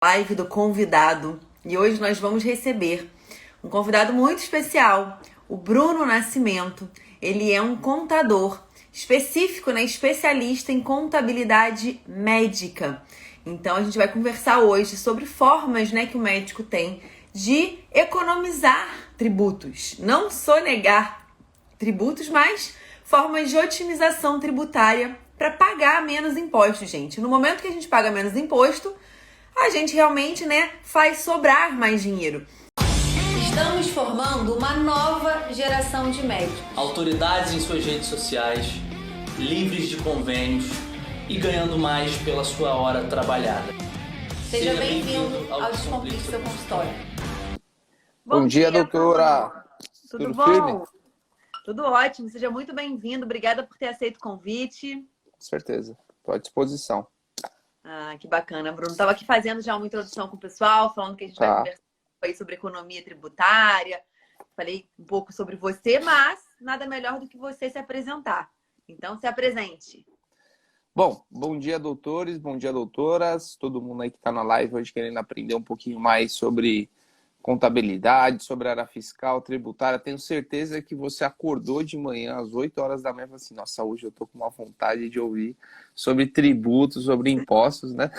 Live do convidado e hoje nós vamos receber um convidado muito especial, o Bruno Nascimento. Ele é um contador específico, né, especialista em contabilidade médica. Então a gente vai conversar hoje sobre formas, né, que o médico tem de economizar tributos, não sonegar tributos, mas formas de otimização tributária para pagar menos imposto, gente. No momento que a gente paga menos imposto, a gente realmente, né, faz sobrar mais dinheiro. Estamos formando uma nova geração de médicos. Autoridades em suas redes sociais, livres de convênios e ganhando mais pela sua hora trabalhada. Seja bem-vindo ao Descomplique Seu Consultório. Bom dia, doutora. Tudo bom? Firme? Tudo ótimo. Seja muito bem-vindo. Obrigada por ter aceito o convite. Com certeza. Estou à disposição. Ah, que bacana, Bruno. Estava aqui fazendo já uma introdução com o pessoal, falando que a gente vai conversar aí sobre economia tributária. Falei um pouco sobre você, mas nada melhor do que você se apresentar. Então, se apresente. Bom dia, doutores, bom dia, doutoras. Todo mundo aí que está na live hoje querendo aprender um pouquinho mais sobre contabilidade, sobre área fiscal, tributária. Tenho certeza que você acordou de manhã às 8 horas da manhã e falou assim, nossa, hoje eu tô com uma vontade de ouvir sobre tributos, sobre impostos, né?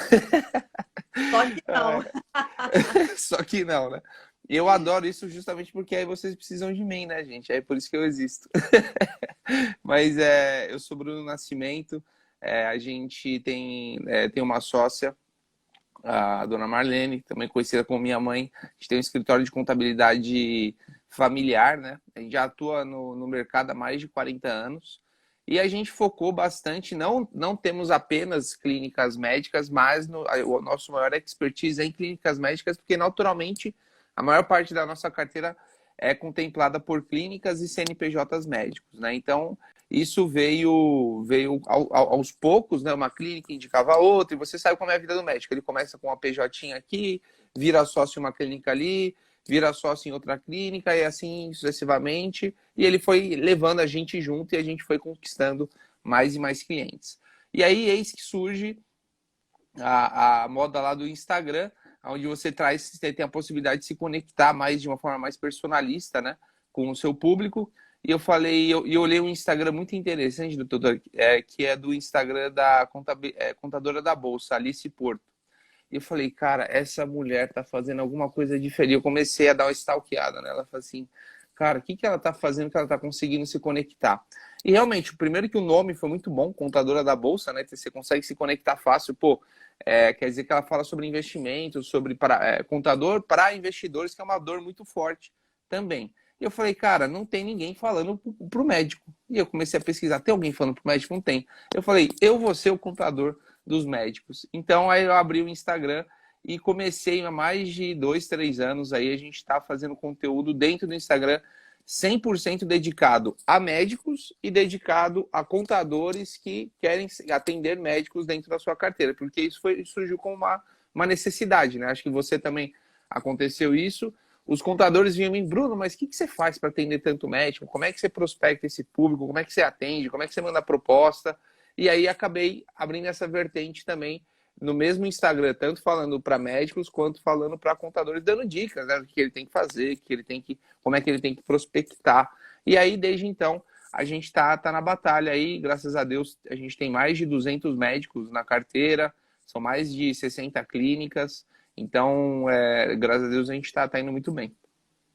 Só que não. Só que não, né? Eu adoro isso justamente porque aí vocês precisam de mim, né, gente? É por isso que eu existo. Mas eu sou Bruno Nascimento, a gente tem uma sócia, a dona Marlene, também conhecida como minha mãe. A gente tem um escritório de contabilidade familiar, né? A gente já atua no mercado há mais de 40 anos. E a gente focou bastante, não temos apenas clínicas médicas, mas o nosso maior expertise é em clínicas médicas, porque naturalmente a maior parte da nossa carteira é contemplada por clínicas e CNPJs médicos, né? Então, isso veio aos poucos, né? Uma clínica indicava a outra, e você sabe como é a vida do médico. Ele começa com uma PJ aqui, vira sócio em uma clínica ali, vira sócio em outra clínica, e assim sucessivamente. E ele foi levando a gente junto e a gente foi conquistando mais e mais clientes. E aí, eis que surge a moda lá do Instagram, onde você tem a possibilidade de se conectar mais de uma forma mais personalista, né, com o seu público. E eu falei, eu olhei um Instagram muito interessante, doutor, que é do Instagram da contadora da Bolsa, Alice Porto. E eu falei, cara, essa mulher tá fazendo alguma coisa diferente. Eu comecei a dar uma stalkeada nela. Ela falou assim, cara, o que ela tá fazendo que ela tá conseguindo se conectar? E realmente, o primeiro que o nome foi muito bom, contadora da Bolsa, né? Você consegue se conectar fácil. Pô, quer dizer que ela fala sobre investimentos, sobre contador para investidores, que é uma dor muito forte também. E eu falei, cara, não tem ninguém falando pro médico. E eu comecei a pesquisar, tem alguém falando pro médico? Não tem. Eu falei, eu vou ser o contador dos médicos. Então, aí eu abri o Instagram e comecei há mais de 2, 3 anos aí, a gente está fazendo conteúdo dentro do Instagram 100% dedicado a médicos e dedicado a contadores que querem atender médicos dentro da sua carteira, porque isso surgiu como uma necessidade, né? Acho que você também aconteceu isso. Os contadores vinham em mim, Bruno, mas o que você faz para atender tanto médico? Como é que você prospecta esse público? Como é que você atende? Como é que você manda proposta? E aí acabei abrindo essa vertente também no mesmo Instagram, tanto falando para médicos quanto falando para contadores, dando dicas, né, do que ele tem que fazer, como é que ele tem que prospectar. E aí, desde então, a gente está na batalha aí, graças a Deus, a gente tem mais de 200 médicos na carteira, são mais de 60 clínicas, então, graças a Deus, a gente está indo muito bem.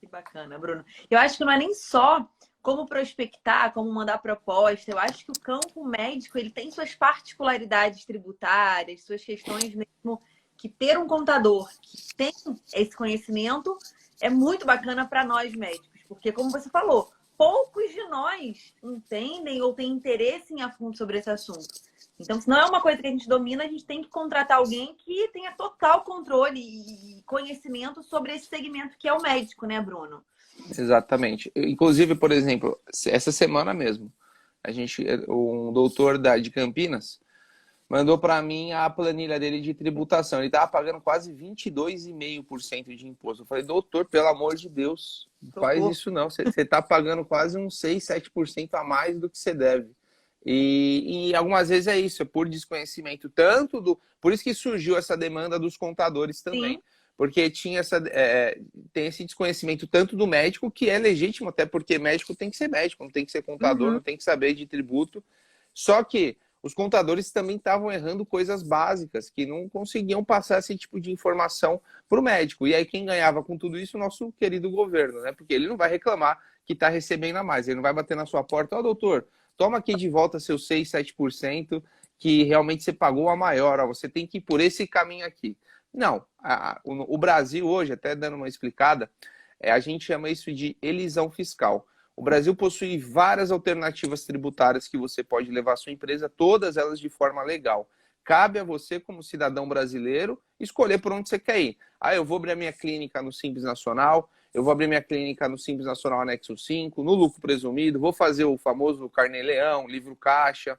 Que bacana, Bruno. Eu acho que não é nem só como prospectar, como mandar proposta. Eu acho que o campo médico ele tem suas particularidades tributárias, suas questões mesmo, que ter um contador que tem esse conhecimento é muito bacana para nós médicos, porque como você falou, poucos de nós entendem ou têm interesse em a fundo sobre esse assunto. Então, se não é uma coisa que a gente domina, a gente tem que contratar alguém que tenha total controle e conhecimento sobre esse segmento que é o médico, né, Bruno? Exatamente. Inclusive, por exemplo, essa semana mesmo, um doutor de Campinas mandou para mim a planilha dele de tributação. Ele estava pagando quase 22,5% de imposto. Eu falei, doutor, pelo amor de Deus, não faz isso não. Você está pagando quase uns 6, 7% a mais do que você deve. E algumas vezes é isso, é por desconhecimento tanto do... Por isso que surgiu essa demanda dos contadores também. Sim. Porque tinha tem esse desconhecimento tanto do médico, que é legítimo, até porque médico tem que ser médico, não tem que ser contador, Uhum. não tem que saber de tributo. Só que os contadores também estavam errando coisas básicas, que não conseguiam passar esse tipo de informação para o médico. E aí quem ganhava com tudo isso? O nosso querido governo, né? Porque ele não vai reclamar que está recebendo a mais, ele não vai bater na sua porta, ó, doutor, toma aqui de volta seus 6, 7%, que realmente você pagou a maior, ó, você tem que ir por esse caminho aqui. Não, o Brasil hoje, até dando uma explicada, a gente chama isso de elisão fiscal. O Brasil possui várias alternativas tributárias que você pode levar à sua empresa, todas elas de forma legal. Cabe a você, como cidadão brasileiro, escolher por onde você quer ir. Ah, eu vou abrir a minha clínica no Simples Nacional, eu vou abrir minha clínica no Simples Nacional Anexo 5, no lucro presumido, vou fazer o famoso Carnê-Leão, livro caixa.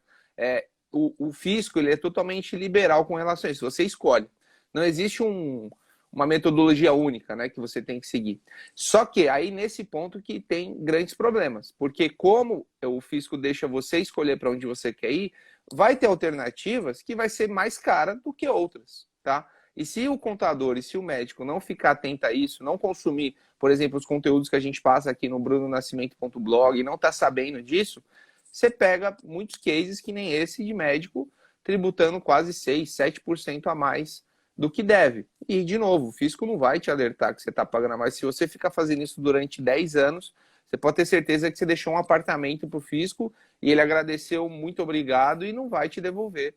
O fisco ele é totalmente liberal com relação a isso, você escolhe. Não existe uma metodologia única, né, que você tem que seguir. Só que aí nesse ponto que tem grandes problemas, porque como o fisco deixa você escolher para onde você quer ir, vai ter alternativas que vai ser mais cara do que outras, tá? E se o contador e se o médico não ficar atento a isso, não consumir, por exemplo, os conteúdos que a gente passa aqui no brunonascimento.blog e não tá sabendo disso, você pega muitos cases que nem esse de médico tributando quase 6, 7% a mais do que deve. E, de novo, o fisco não vai te alertar que você está pagando a mais. Se você ficar fazendo isso durante 10 anos, você pode ter certeza que você deixou um apartamento para o fisco e ele agradeceu, muito obrigado, e não vai te devolver.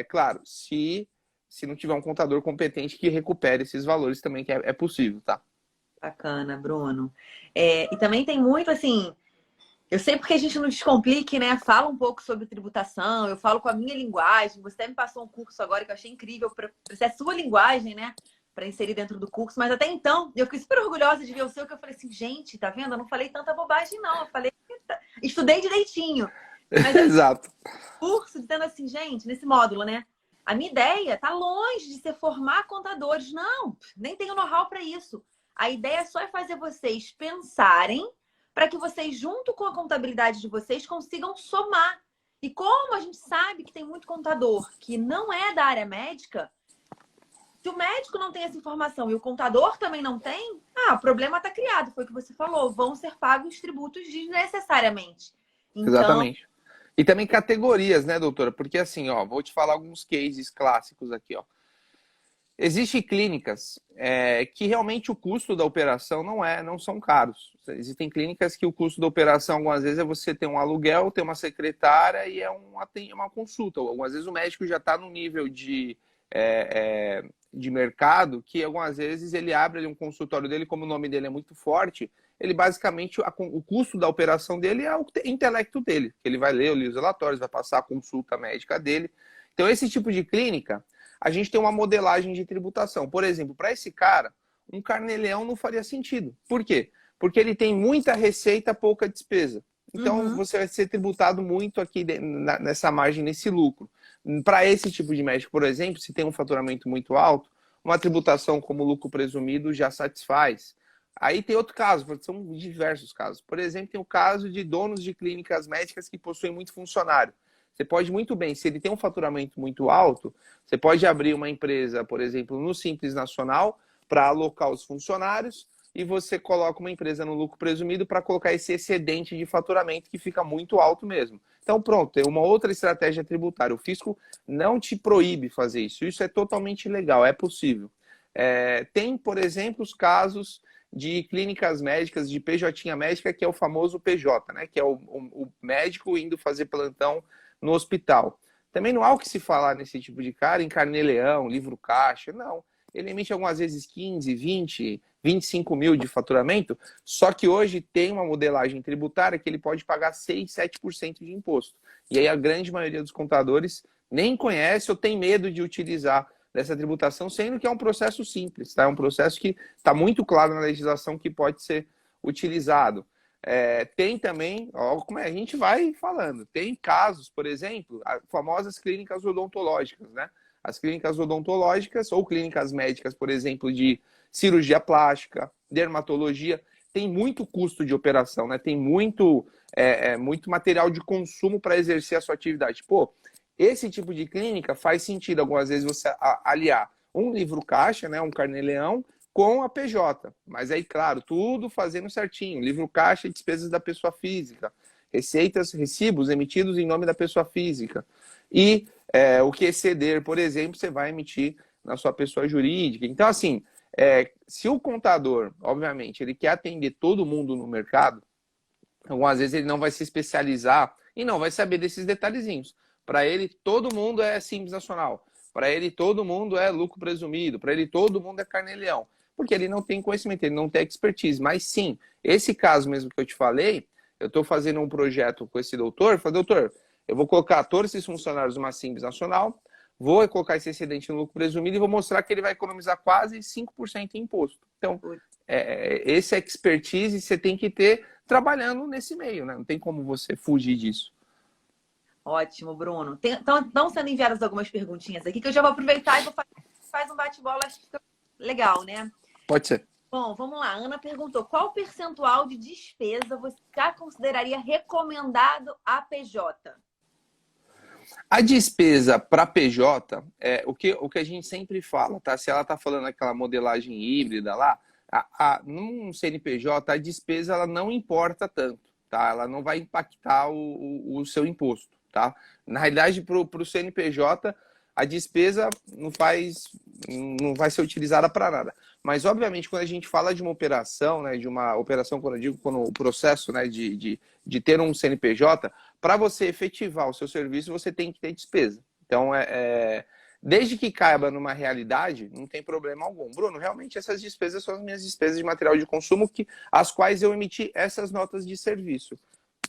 Claro, se não tiver um contador competente que recupere esses valores também, que é possível, tá? Bacana, Bruno. E também tem muito, assim... Eu sei porque a gente não descomplique, né? Fala um pouco sobre tributação, eu falo com a minha linguagem. Você até me passou um curso agora que eu achei incrível para ser a sua linguagem, né? Para inserir dentro do curso. Mas até então, eu fiquei super orgulhosa de ver o seu, que eu falei assim, gente, tá vendo? Eu não falei tanta bobagem, não. Eu falei, estudei direitinho. Mas Exato. curso dizendo assim, gente, nesse módulo, né? A minha ideia tá longe de ser formar contadores. Não, nem tenho know-how para isso. A ideia só é fazer vocês pensarem para que vocês, junto com a contabilidade de vocês, consigam somar. E como a gente sabe que tem muito contador que não é da área médica, se o médico não tem essa informação e o contador também não tem, o problema está criado, foi o que você falou, vão ser pagos tributos desnecessariamente. Então... Exatamente. E também categorias, né, doutora? Porque assim, ó, vou te falar alguns cases clássicos aqui, ó. Existem clínicas que realmente o custo da operação não são caros. Existem clínicas que o custo da operação, algumas vezes, é você ter um aluguel, ter uma secretária e é uma consulta. Algumas vezes o médico já está no nível de mercado que, algumas vezes, ele abre um consultório dele, como o nome dele é muito forte, ele basicamente, o custo da operação dele é o intelecto dele. Ele vai ler os relatórios, vai passar a consulta médica dele. Então, esse tipo de clínica... a gente tem uma modelagem de tributação. Por exemplo, para esse cara, um Carnê-Leão não faria sentido. Por quê? Porque ele tem muita receita, pouca despesa. Então, você vai ser tributado muito aqui nessa margem, nesse lucro. Para esse tipo de médico, por exemplo, se tem um faturamento muito alto, uma tributação como lucro presumido já satisfaz. Aí tem outro caso, são diversos casos. Por exemplo, tem o caso de donos de clínicas médicas que possuem muito funcionário. Você pode muito bem, se ele tem um faturamento muito alto, você pode abrir uma empresa, por exemplo, no Simples Nacional, para alocar os funcionários, e você coloca uma empresa no lucro presumido para colocar esse excedente de faturamento que fica muito alto mesmo. Então, pronto, é uma outra estratégia tributária. O fisco não te proíbe fazer isso. Isso é totalmente legal, é possível. Tem, por exemplo, os casos de clínicas médicas, de PJ médica, que é o famoso PJ, né? Que é o médico indo fazer plantão no hospital. Também não há o que se falar nesse tipo de cara em Carnê-Leão, livro caixa, não. Ele emite algumas vezes 15, 20, 25 mil de faturamento, só que hoje tem uma modelagem tributária que ele pode pagar 6, 7% de imposto. E aí a grande maioria dos contadores nem conhece ou tem medo de utilizar dessa tributação, sendo que é um processo simples, tá? É um processo que está muito claro na legislação que pode ser utilizado. Tem também, como a gente vai falando, tem casos, por exemplo, as famosas clínicas odontológicas, né? As clínicas odontológicas ou clínicas médicas, por exemplo, de cirurgia plástica, dermatologia, tem muito custo de operação, né? Tem muito muito material de consumo para exercer a sua atividade. Pô, esse tipo de clínica faz sentido algumas vezes você aliar um livro caixa, né, um carnê-leão, com a PJ. Mas aí, claro, tudo fazendo certinho. Livro caixa e despesas da pessoa física. Receitas, recibos emitidos em nome da pessoa física. E o que exceder, por exemplo, você vai emitir na sua pessoa jurídica. Então, assim, se o contador, obviamente, ele quer atender todo mundo no mercado, algumas vezes ele não vai se especializar e não vai saber desses detalhezinhos. Para ele, todo mundo é Simples Nacional. Para ele, todo mundo é lucro presumido. Para ele, todo mundo é carnê-leão. Porque ele não tem conhecimento, ele não tem expertise. Mas sim, esse caso mesmo que eu te falei, eu estou fazendo um projeto com esse doutor. Eu falei, doutor, eu vou colocar todos esses funcionários numa Simples Nacional, vou colocar esse excedente no lucro presumido e vou mostrar que ele vai economizar quase 5% em imposto. Então, esse expertise você tem que ter trabalhando nesse meio, né? Não tem como você fugir disso. Ótimo, Bruno. Estão sendo enviadas algumas perguntinhas aqui que eu já vou aproveitar e vou fazer um bate-bola, acho que fica legal, né? Pode ser. Bom, vamos lá. A Ana perguntou, qual percentual de despesa você já consideraria recomendado a PJ? A despesa para PJ, o que a gente sempre fala, tá? Se ela está falando aquela modelagem híbrida lá, num CNPJ, a despesa ela não importa tanto, tá? Ela não vai impactar o seu imposto, tá? Na realidade, para o CNPJ, a despesa não vai ser utilizada para nada. Mas, obviamente, quando a gente fala de uma operação, né, de uma operação, quando eu digo quando o processo, né, de ter um CNPJ, para você efetivar o seu serviço, você tem que ter despesa. Então, desde que caiba numa realidade, não tem problema algum. Bruno, realmente essas despesas são as minhas despesas de material de consumo, as quais eu emiti essas notas de serviço.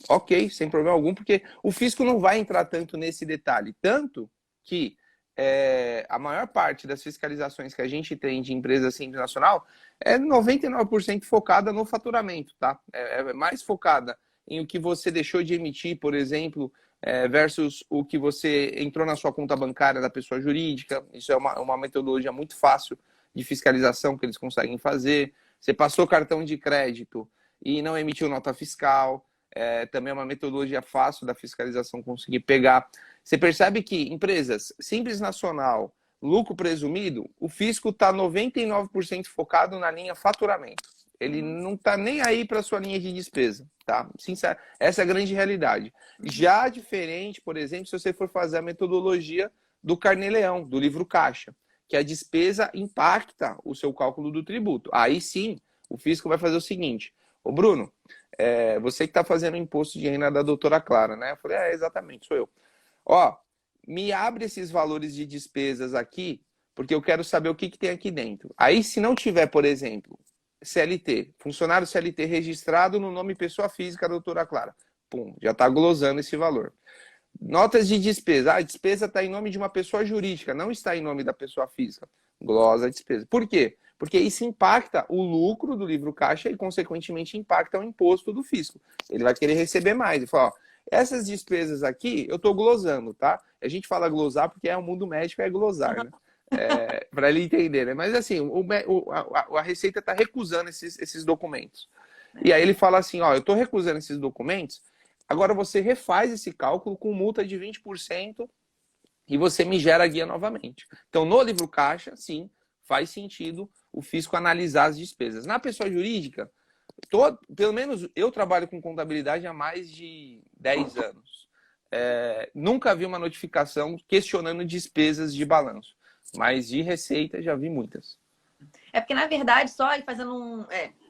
Ok, sem problema algum, porque o fisco não vai entrar tanto nesse detalhe. Tanto que a maior parte das fiscalizações que a gente tem de empresa Simples Nacional é 99% focada no faturamento, tá? É mais focada em o que você deixou de emitir, por exemplo, versus o que você entrou na sua conta bancária da pessoa jurídica. Isso é uma metodologia muito fácil de fiscalização que eles conseguem fazer. Você passou cartão de crédito e não emitiu nota fiscal. Também é uma metodologia fácil da fiscalização conseguir pegar. Você percebe que empresas Simples Nacional, lucro presumido, o fisco está 99% focado na linha faturamento. Ele não está nem aí para a sua linha de despesa, tá? Sincero, essa é a grande realidade. Já diferente, por exemplo, se você for fazer a metodologia do carnê-leão, do livro caixa, que a despesa impacta o seu cálculo do tributo. Aí sim, o fisco vai fazer o seguinte: ô Bruno, você que está fazendo o imposto de renda da doutora Clara, né? Eu falei, exatamente, sou eu. Ó, me abre esses valores de despesas aqui, porque eu quero saber o que tem aqui dentro. Aí, se não tiver, por exemplo, CLT, funcionário CLT registrado no nome pessoa física da doutora Clara, pum, já está glosando esse valor. Notas de despesa. A despesa está em nome de uma pessoa jurídica, não está em nome da pessoa física. Glosa a despesa. Por quê? Porque isso impacta o lucro do livro caixa e, consequentemente, impacta o imposto do fisco. Ele vai querer receber mais. Ele fala, ó, essas despesas aqui eu estou glosando, tá? A gente fala glosar porque o mundo médico é glosar, né? Para ele entender, né? Mas assim, a Receita está recusando esses documentos. E aí ele fala assim, ó, eu estou recusando esses documentos, agora você refaz esse cálculo com multa de 20% e você me gera a guia novamente. Então, no livro caixa, sim, faz sentido o fisco analisar as despesas. Na pessoa jurídica, pelo menos eu trabalho com contabilidade há mais de 10 anos. Nunca vi uma notificação questionando despesas de balanço. Mas de receita já vi muitas. Porque, na verdade, só fazendo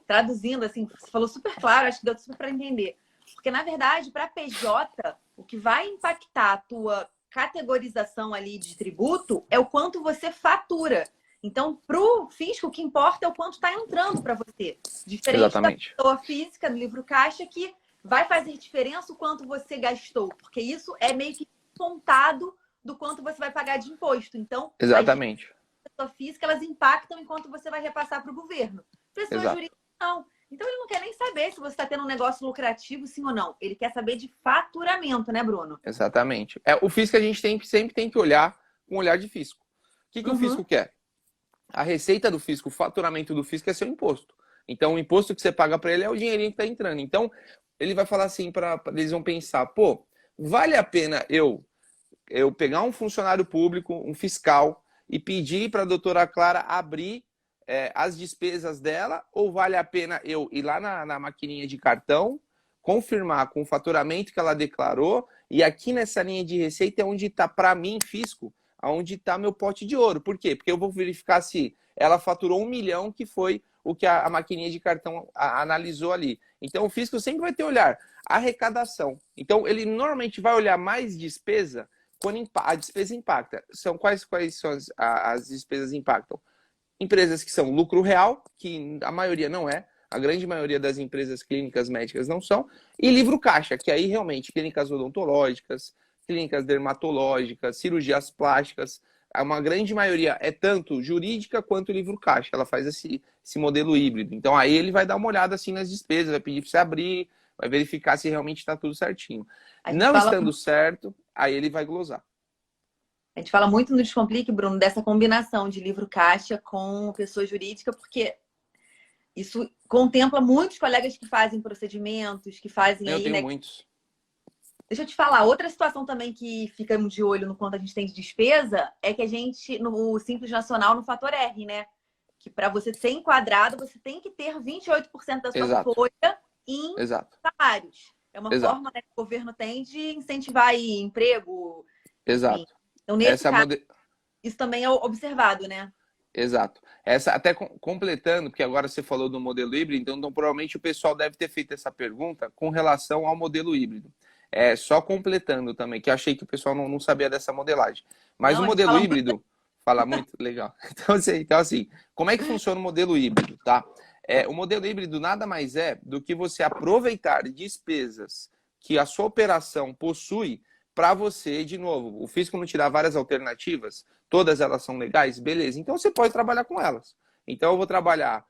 traduzindo, assim, você falou super claro, acho que deu super para entender. Porque, na verdade, para PJ, o que vai impactar a tua categorização ali de tributo é o quanto você fatura. Então, para o fisco, o que importa é o quanto está entrando para você. Diferente Exatamente. da pessoa física, no livro caixa, que vai fazer diferença o quanto você gastou. Porque isso é meio que contado do quanto você vai pagar de imposto. Então, exatamente. A pessoa física, elas impactam enquanto você vai repassar para o governo. Pessoa jurídica, não. Então, ele não quer nem saber se você está tendo um negócio lucrativo, sim ou não. Ele quer saber de faturamento, né, Bruno? Exatamente. O fisco a gente sempre tem que olhar com um olhar de fisco. O que o fisco quer? A receita do fisco, o faturamento do fisco é seu imposto. Então, o imposto que você paga para ele é o dinheirinho que está entrando. Então, ele vai falar assim, eles vão pensar, pô, vale a pena eu pegar um funcionário público, um fiscal, e pedir para a doutora Clara abrir as despesas dela, ou vale a pena eu ir lá na maquininha de cartão, confirmar com o faturamento que ela declarou, e aqui nessa linha de receita é onde está, para mim, fisco, onde está meu pote de ouro. Por quê? Porque eu vou verificar se ela faturou 1 milhão, que foi o que a maquininha de cartão analisou ali. Então, o fisco sempre vai ter olhar arrecadação. Então, ele normalmente vai olhar mais despesa quando a despesa impacta. Quais são as despesas impactam? Empresas que são lucro real, que a maioria não é, a grande maioria das empresas clínicas médicas não são, e livro caixa, que aí realmente clínicas odontológicas, clínicas dermatológicas, cirurgias plásticas, uma grande maioria é tanto jurídica quanto livro caixa, ela faz esse modelo híbrido. Então aí ele vai dar uma olhada assim nas despesas, vai pedir para você abrir, vai verificar se realmente está tudo certinho. Não estando certo, aí ele vai glosar. A gente fala muito no Descomplique, Bruno, dessa combinação de livro caixa com pessoa jurídica, porque isso contempla muitos colegas que fazem procedimentos, que fazem Eu aí, tenho né? muitos. Deixa eu te falar, outra situação também que ficamos de olho no quanto a gente tem de despesa é que a gente, no Simples Nacional, no fator R, né? Que para você ser enquadrado, você tem que ter 28% da sua folha em salários. É uma forma, né, que o governo tem de incentivar aí emprego. Exato. Enfim. Então, nesse caso, isso também é observado, né? Exato. Essa, até completando, porque agora você falou do modelo híbrido, então provavelmente o pessoal deve ter feito essa pergunta com relação ao modelo híbrido. Só completando também, que eu achei que o pessoal não sabia dessa modelagem. Mas o modelo híbrido... Fala muito, legal. Então, assim, como é que funciona o modelo híbrido, tá? O modelo híbrido nada mais é do que você aproveitar despesas que a sua operação possui para você, de novo, o fisco não te dá várias alternativas, todas elas são legais, beleza. Então, você pode trabalhar com elas. Então, eu vou trabalhar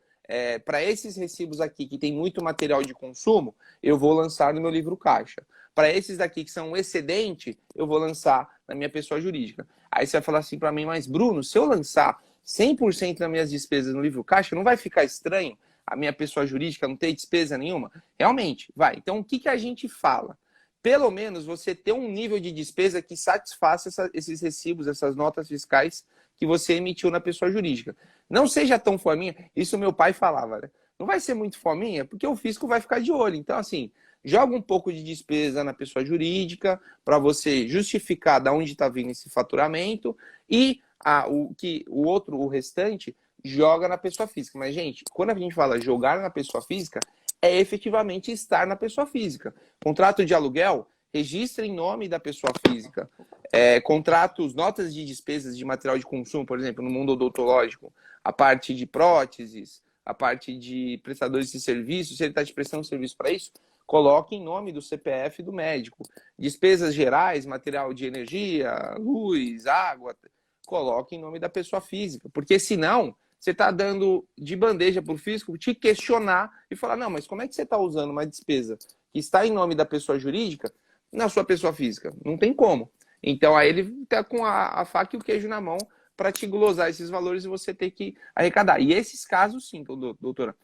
para esses recibos aqui que tem muito material de consumo, eu vou lançar no meu livro caixa. Para esses daqui que são excedente, eu vou lançar na minha pessoa jurídica. Aí você vai falar assim para mim, mas Bruno, se eu lançar 100% das minhas despesas no livro caixa, não vai ficar estranho a minha pessoa jurídica não ter despesa nenhuma? Realmente, vai. Então, o que a gente fala? Pelo menos você ter um nível de despesa que satisfaça esses recibos, essas notas fiscais que você emitiu na pessoa jurídica. Não seja tão fominha, isso meu pai falava, né? Não vai ser muito fominha, porque o fisco vai ficar de olho. Então, assim, joga um pouco de despesa na pessoa jurídica para você justificar de onde está vindo esse faturamento e o restante, joga na pessoa física. Mas, gente, quando a gente fala jogar na pessoa física, é efetivamente estar na pessoa física. Contrato de aluguel, registra em nome da pessoa física. Contratos, notas de despesas de material de consumo, por exemplo, no mundo odontológico, a parte de próteses, a parte de prestadores de serviços, se ele está te prestando serviço para isso, coloque em nome do CPF do médico. Despesas gerais, material de energia, luz, água, coloque em nome da pessoa física. Porque senão, você está dando de bandeja para o fisco te questionar e falar, não, mas como é que você está usando uma despesa que está em nome da pessoa jurídica na sua pessoa física? Não tem como. Então, aí ele está com a faca e o queijo na mão para te glosar esses valores e você ter que arrecadar. E esses casos, sim, doutora,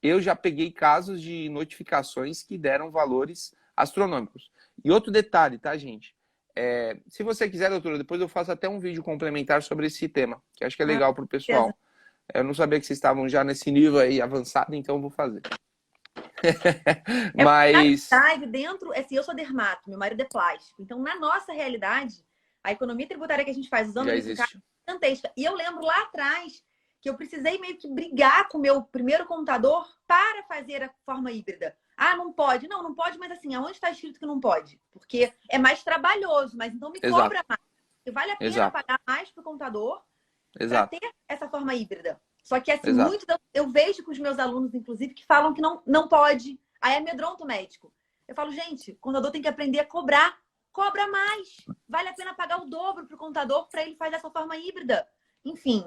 eu já peguei casos de notificações que deram valores astronômicos. E outro detalhe, tá, gente? Se você quiser, doutora, depois eu faço até um vídeo complementar sobre esse tema, que acho que é legal para o pessoal. Eu não sabia que vocês estavam já nesse nível aí avançado, então eu vou fazer. Mas... dentro, assim, eu sou dermato, meu marido é plástico. Então, na nossa realidade, a economia tributária que a gente faz usando isso é gigantesca. E eu lembro lá atrás que eu precisei meio que brigar com o meu primeiro contador para fazer a forma híbrida. Ah, não pode. Não pode, mas assim, aonde está escrito que não pode? Porque é mais trabalhoso, mas então me cobra mais. Porque vale a pena pagar mais para o contador para ter essa forma híbrida. Só que assim, eu vejo com os meus alunos, inclusive, que falam que não pode. Aí amedronta o médico. Eu falo, gente, o contador tem que aprender a cobrar. Cobra mais. Vale a pena pagar o dobro para o contador para ele fazer essa forma híbrida. Enfim.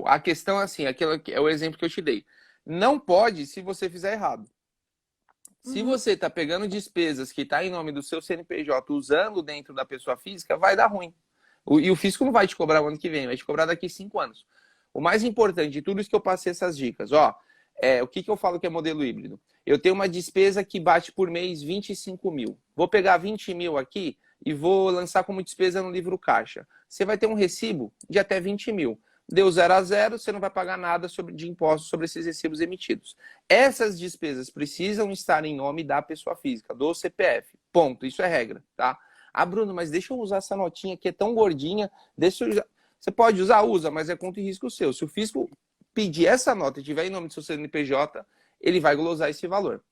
A questão, assim, aquilo é o exemplo que eu te dei. Não pode se você fizer errado. Se você está pegando despesas que está em nome do seu CNPJ usando dentro da pessoa física, vai dar ruim. E o fisco não vai te cobrar o ano que vem, vai te cobrar daqui 5 anos. O mais importante de tudo isso que eu passei essas dicas, o que eu falo que é modelo híbrido? Eu tenho uma despesa que bate por mês 25 mil. Vou pegar 20 mil aqui e vou lançar como despesa no livro caixa. Você vai ter um recibo de até 20 mil. Deu 0 a 0, você não vai pagar nada de impostos sobre esses recibos emitidos. Essas despesas precisam estar em nome da pessoa física, do CPF. Ponto. Isso é regra, tá? Ah, Bruno, mas deixa eu usar essa notinha que é tão gordinha. Deixa eu usar. Você pode usar, usa, mas é conta e risco seu. Se o fisco pedir essa nota e tiver em nome do seu CNPJ, ele vai glosar esse valor.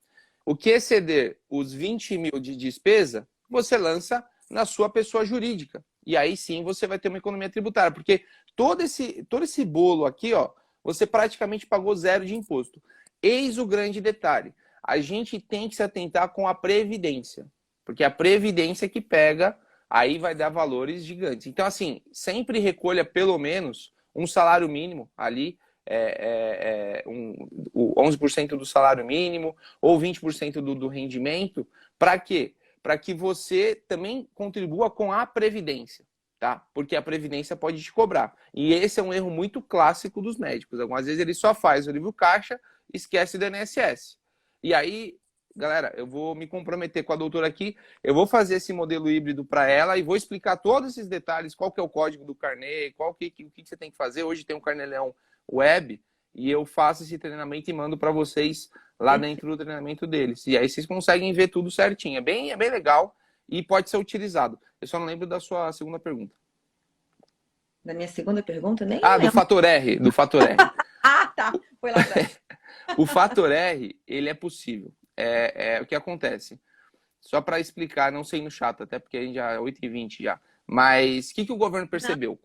O que exceder os 20 mil de despesa, você lança na sua pessoa jurídica. E aí sim você vai ter uma economia tributária, porque todo esse bolo aqui, ó, você praticamente pagou 0 de imposto. Eis o grande detalhe. A gente tem que se atentar com a previdência, porque a previdência que pega, aí vai dar valores gigantes. Então, assim, sempre recolha pelo menos um salário mínimo ali, o 11% do salário mínimo ou 20% do rendimento. Para quê? Para que você também contribua com a previdência, tá? Porque a previdência pode te cobrar. E esse é um erro muito clássico dos médicos. Algumas vezes ele só faz o livro caixa, esquece do INSS. E aí, galera, eu vou me comprometer com a doutora aqui, eu vou fazer esse modelo híbrido para ela e vou explicar todos esses detalhes, qual que é o código do carnê, o que você tem que fazer. Hoje tem um Carnê-Leão web e eu faço esse treinamento e mando para vocês lá dentro do treinamento deles. E aí vocês conseguem ver tudo certinho. É bem legal e pode ser utilizado. Eu só não lembro da sua segunda pergunta. Da minha segunda pergunta? Nem do fator R. Do fator R. Tá. Foi lá atrás. O fator R, ele é possível. O que acontece? Só para explicar, não sei no chato, até porque a gente já é 8h20 já. Mas o que o governo percebeu?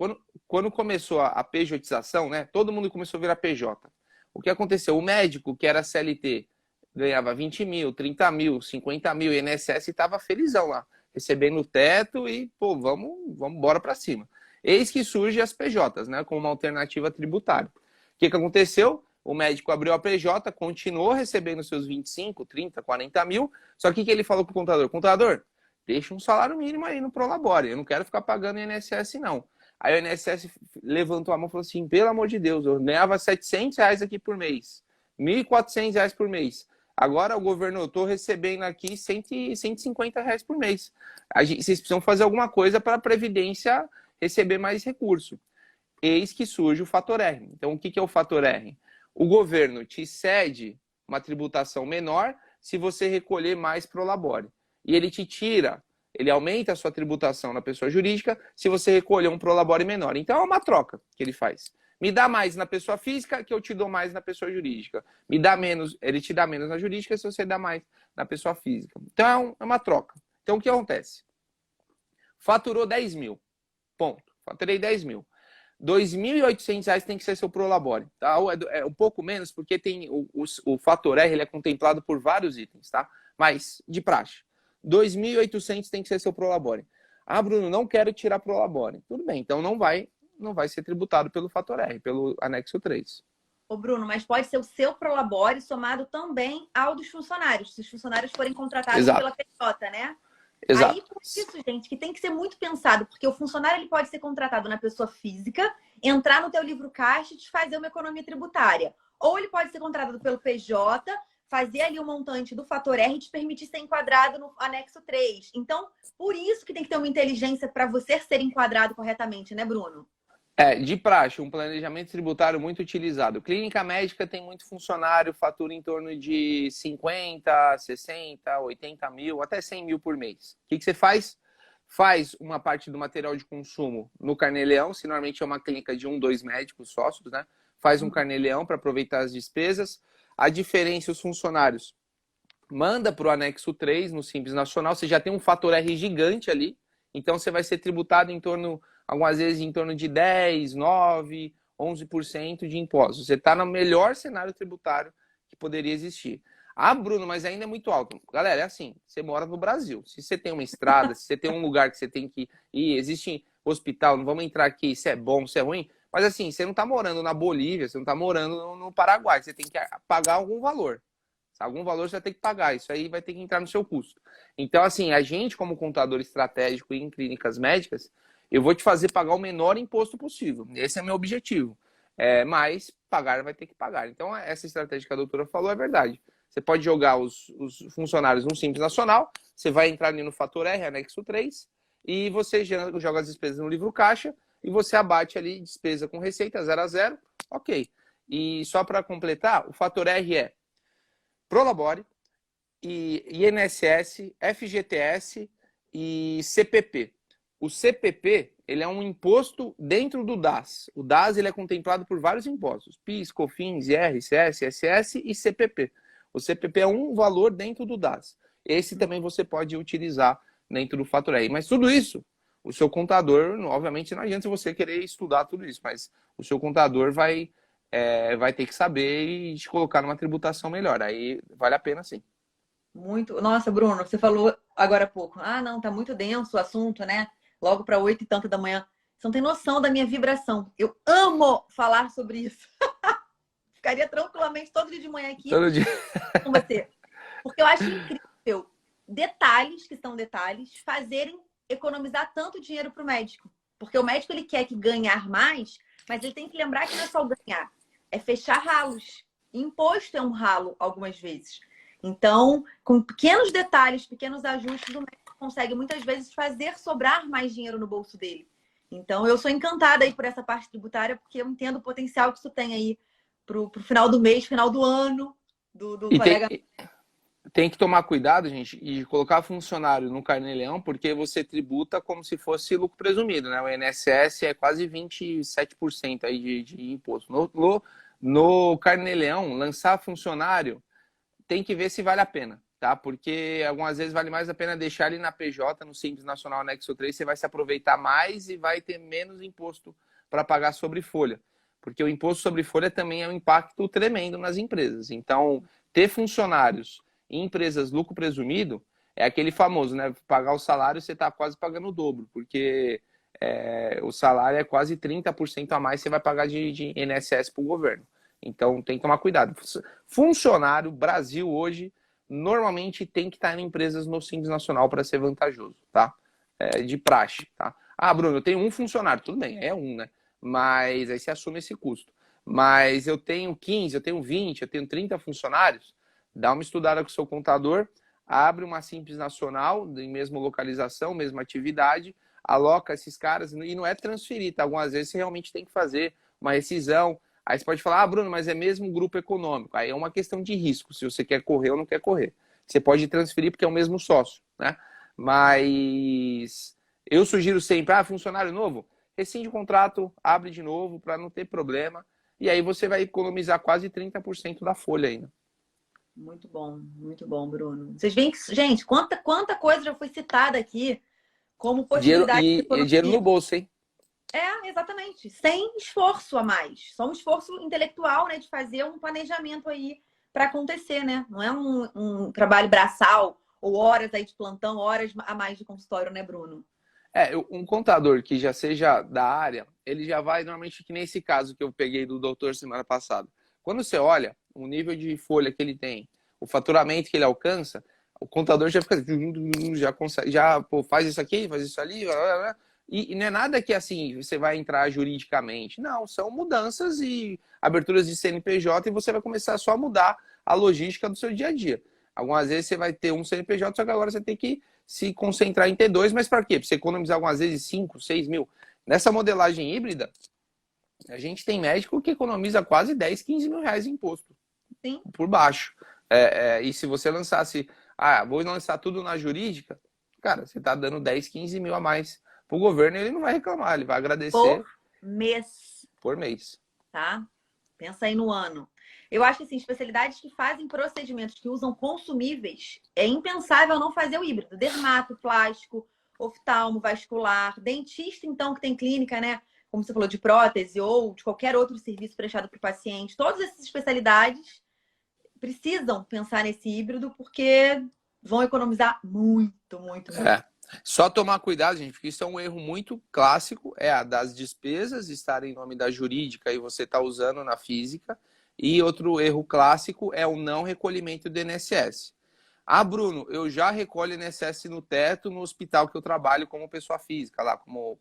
Quando começou a pejotização, né? Todo mundo começou a virar PJ. O que aconteceu? O médico, que era CLT, ganhava 20 mil, 30 mil, 50 mil, e INSS estava felizão lá, recebendo o teto e, pô, vamos embora para cima. Eis que surgem as PJs, né? Como uma alternativa tributária. O que aconteceu? O médico abriu a PJ, continuou recebendo seus 25, 30, 40 mil, só que o que ele falou pro contador? Contador, deixa um salário mínimo aí no Prolabore, eu não quero ficar pagando INSS não. Aí o INSS levantou a mão e falou assim, pelo amor de Deus, eu ganhava R$700 aqui por mês, R$1.400 por mês. Agora o governo, eu estou recebendo aqui R$150 por mês. Vocês precisam fazer alguma coisa para a Previdência receber mais recurso. Eis que surge o fator R. Então o que é o fator R? O governo te cede uma tributação menor se você recolher mais Prolabore. E ele te tira, ele aumenta a sua tributação na pessoa jurídica se você recolher um Prolabore menor. Então é uma troca que ele faz. Me dá mais na pessoa física que eu te dou mais na pessoa jurídica. Me dá menos, ele te dá menos na jurídica se você dá mais na pessoa física. Então é uma troca. Então o que acontece? Faturou 10 mil. Ponto. Faturei 10 mil. R$2.800 tem que ser seu Prolabore, tá? É um pouco menos porque tem o fator R, ele é contemplado por vários itens, tá? Mas de praxe. 2.800 tem que ser seu Prolabore. Ah, Bruno, não quero tirar Prolabore. Tudo bem, então não vai ser tributado pelo fator R, pelo anexo 3. Ô, Bruno, mas pode ser o seu Prolabore somado também ao dos funcionários, se os funcionários forem contratados pela PJ, né? Exato. Aí, por isso, gente, que tem que ser muito pensado, porque o funcionário ele pode ser contratado na pessoa física, entrar no teu livro caixa e te fazer uma economia tributária. Ou ele pode ser contratado pelo PJ, fazer ali o montante do fator R e te permitir ser enquadrado no anexo 3. Então, por isso que tem que ter uma inteligência para você ser enquadrado corretamente, né, Bruno? De praxe, um planejamento tributário muito utilizado. Clínica médica tem muito funcionário, fatura em torno de 50, 60, 80 mil, até 100 mil por mês. O que você faz? Faz uma parte do material de consumo no Carnê-Leão, se normalmente é uma clínica de 1, 2 médicos sócios, né? Faz um Carnê-Leão para aproveitar as despesas. A diferença, os funcionários manda para o anexo 3 no Simples Nacional, você já tem um fator R gigante ali, então você vai ser tributado em torno, algumas vezes em torno de 10, 9, 11% de impostos. Você está no melhor cenário tributário que poderia existir. Ah, Bruno, mas ainda é muito alto. Galera, é assim, você mora no Brasil. Se você tem uma estrada, se você tem um lugar que você tem que ir, existe hospital, não vamos entrar aqui se é bom, se é ruim, mas assim, você não está morando na Bolívia, você não está morando no Paraguai, você tem que pagar algum valor. Algum valor você vai ter que pagar, isso aí vai ter que entrar no seu custo. Então, assim, a gente, como contador estratégico em clínicas médicas, eu vou te fazer pagar o menor imposto possível. Esse é o meu objetivo. mas pagar vai ter que pagar. Então, essa estratégia que a doutora falou é verdade. Você pode jogar os funcionários no Simples Nacional, você vai entrar ali no Fator R, anexo 3, e você joga as despesas no livro caixa, e você abate ali despesa com receita 0 a 0, ok. E só para completar, o Fator R é Prolabore, e INSS, FGTS e CPP. O CPP, ele é um imposto dentro do DAS. O DAS ele é contemplado por vários impostos: PIS, COFINS, IR, CS, ISS e CPP. O CPP é um valor dentro do DAS. Esse também você pode utilizar dentro do Fator R. Mas tudo isso, o seu contador, obviamente não adianta você querer estudar tudo isso, mas o seu contador vai ter que saber e te colocar numa tributação melhor. Aí vale a pena sim. Muito. Nossa, Bruno, você falou agora há pouco. Ah, não, tá muito denso o assunto, né? Logo para 8 e tanto da manhã. Você não tem noção da minha vibração. Eu amo falar sobre isso. Ficaria tranquilamente todo dia de manhã aqui Todo dia. com você. Porque eu acho incrível detalhes, que são detalhes, fazerem economizar tanto dinheiro para o médico. Porque o médico ele quer que ganhar mais, mas ele tem que lembrar que não é só ganhar, é fechar ralos. Imposto é um ralo algumas vezes. Então, com pequenos detalhes, pequenos ajustes, o médico consegue muitas vezes fazer sobrar mais dinheiro no bolso dele. Então, eu sou encantada aí por essa parte tributária, porque eu entendo o potencial que isso tem aí pro final do mês, final do ano, do E colega. tem que tomar cuidado, gente, e colocar funcionário no Carnê-Leão, porque você tributa como se fosse lucro presumido, né? O INSS é quase 27% aí de imposto. No Carnê-Leão, lançar funcionário tem que ver se vale a pena, tá? Porque algumas vezes vale mais a pena deixar ele na PJ, no Simples Nacional Anexo 3, você vai se aproveitar mais e vai ter menos imposto para pagar sobre folha. Porque o imposto sobre folha também é um impacto tremendo nas empresas. Então, ter funcionários em empresas lucro presumido é aquele famoso, né? Pagar o salário, você está quase pagando o dobro, porque o salário é quase 30% a mais que você vai pagar de INSS para o governo. Então tem que tomar cuidado. Funcionário, Brasil hoje, normalmente tem que estar em empresas no Simples Nacional para ser vantajoso, tá? De praxe, tá? Ah, Bruno, eu tenho um funcionário, tudo bem, é um, né? Mas aí você assume esse custo. Mas eu tenho 15, eu tenho 20, eu tenho 30 funcionários, dá uma estudada com o seu contador, abre uma Simples Nacional, em mesma localização, mesma atividade, aloca esses caras, e não é transferir, tá? Algumas vezes você realmente tem que fazer uma rescisão. Aí você pode falar, ah, Bruno, mas é mesmo grupo econômico. Aí é uma questão de risco, se você quer correr ou não quer correr. Você pode transferir porque é o mesmo sócio, né? Mas eu sugiro sempre, funcionário novo, rescinde o contrato, abre de novo para não ter problema. E aí você vai economizar quase 30% da folha ainda. Muito bom, Bruno. Vocês veem que, gente, quanta coisa já foi citada aqui como possibilidade de economia. Dinheiro no bolso, hein? Exatamente. Sem esforço a mais. Só um esforço intelectual, né? De fazer um planejamento aí para acontecer, né? Não é um trabalho braçal ou horas aí de plantão, horas a mais de consultório, né, Bruno? Um contador que já seja da área, ele já vai, normalmente, que nesse caso que eu peguei do doutor semana passada. Quando você olha o nível de folha que ele tem, o faturamento que ele alcança, o contador já fica, já consegue, faz isso aqui, faz isso ali, blá, blá, blá. E não é nada que assim você vai entrar juridicamente. Não, são mudanças e aberturas de CNPJ e você vai começar só a mudar a logística do seu dia a dia. Algumas vezes você vai ter um CNPJ, só que agora você tem que se concentrar em ter dois, mas para quê? Para você economizar algumas vezes 5, 6 mil. Nessa modelagem híbrida, a gente tem médico que economiza quase 10, 15 mil reais em imposto. Sim. Por baixo. E se você lançasse, vou lançar tudo na jurídica, cara, você está dando 10, 15 mil a mais pro governo, ele não vai reclamar, ele vai agradecer. Por mês. Tá? Pensa aí no ano. Eu acho que, assim, especialidades que fazem procedimentos que usam consumíveis, é impensável não fazer o híbrido. Dermato, plástico, oftalmo, vascular, dentista, então, que tem clínica, né? Como você falou, de prótese ou de qualquer outro serviço prestado para o paciente. Todas essas especialidades precisam pensar nesse híbrido porque vão economizar muito, muito, muito. Só tomar cuidado, gente, porque isso é um erro muito clássico, a das despesas estarem em nome da jurídica e você está usando na física. E outro erro clássico é o não recolhimento do INSS. Ah, Bruno, eu já recolho INSS no teto no hospital que eu trabalho como pessoa física, lá como